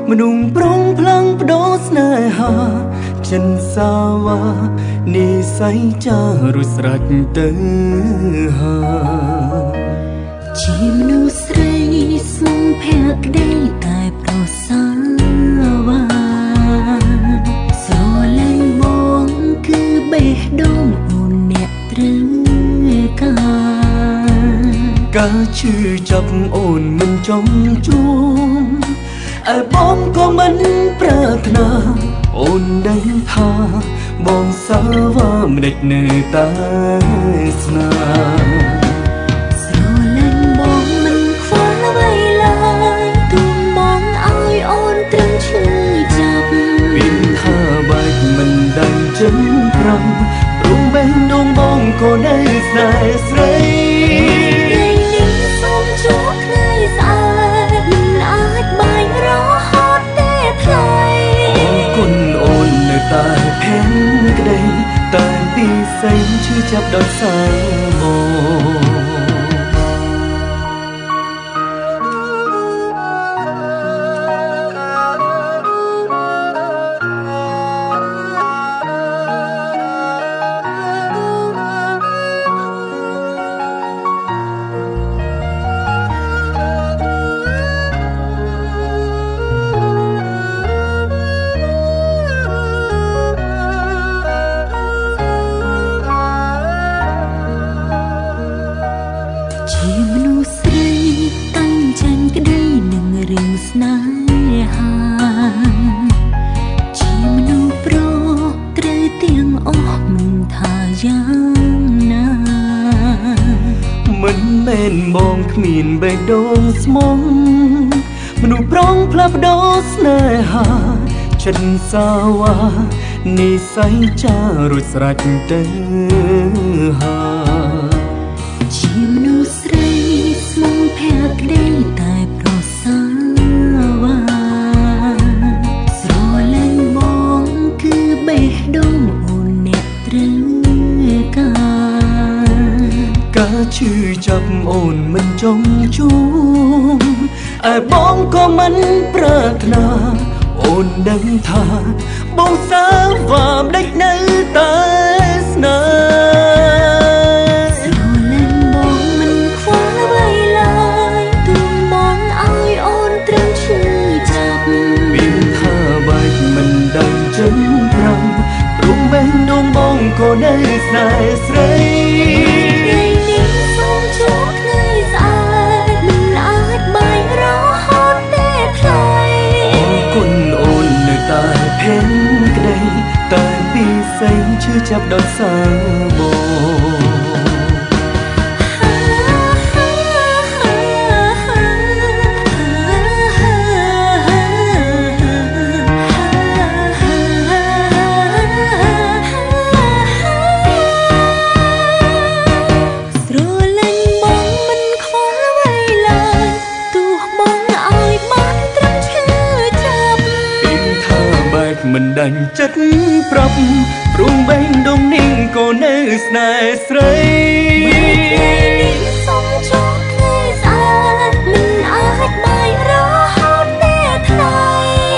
មនុស្សប្រុងផ្លាំងបដោស្នេហាចិនសាវ៉ានិស័យចារួចស្រេចទៅហើយជាមនុស្សស្រីស្មងភក្តីតែប្រសាវ៉ាស្រលាញ់បងគឺបេះដូងអូនអ្នកត្រូវការឈឺចាប់អូនមិនចង់ជួបឯបងក៏មិនប្រាថ្នាអូនដឹងថាបងសាវ៉ាមិនដេចនៅតែស្នាស្រលាញ់បងមិនខ្វល់អ្វីឡើយទូបងឲ្យអូនត្រឹមឈឺចាប់ពីថាបែកមិនដឹងចិនប្រាំព្រមបេះដូងបងក៏នៅស្នេហ៍ស្រីតែភេងក្តីតែពីសែងឈឺចាប់ដោយសារមកមិនមែនបងគ្មានបេះដូងស្មងមនុស្សប្រុងផ្លាស់ប្ដូរស្នេហាចិនសាវ៉ានិស័យចារួចស្រេចទៅហើយជាមនុស្សស្រីស្មងភក្តីតែប្រសាវ៉ាស្រលាញ់បងគឺបេះដូងអូនអ្នកត្រូវការឈឺចាប់អូនមិនចង់ជួបឯបងក៏មិនប្រាថ្នាអូនដឹងថាបងសាវ៉ាមិនដេចនៅតែស្នេហ៍ស្រលាញ់បងមិនខ្វល់អ្វីឡើយទូបងឲ្យអូនត្រឹមឈឺចាប់មានថាបែកមិនដឹងចិនប្រាំព្រមបេះដូងបងក៏នៅស្នេហ៍ស្រីភេងក្តីតែពីសែងឈឺចាប់ដោយសារបងមិនដាច់ចិត្តប្រាប់ព្រមបេះដូងនេះក៏នៅស្នេហ៍ស្រីសុំជួបគ្នាស្អាតមិនអាចបាយរហូតទេថ្ងៃ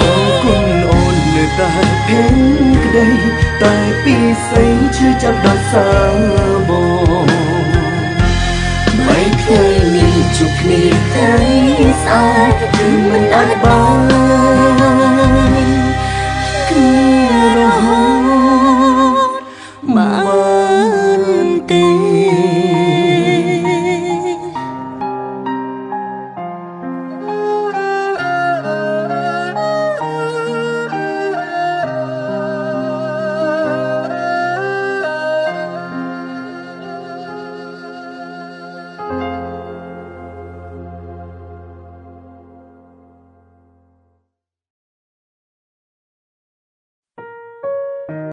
អរគុណអូននៅតែភេងក្តីតែពីសែងឈឺចាប់ដោយសារបងបែកគ្នានេះជួបគ្នាថ្ងៃស្អាតគឺមិនអាចបាន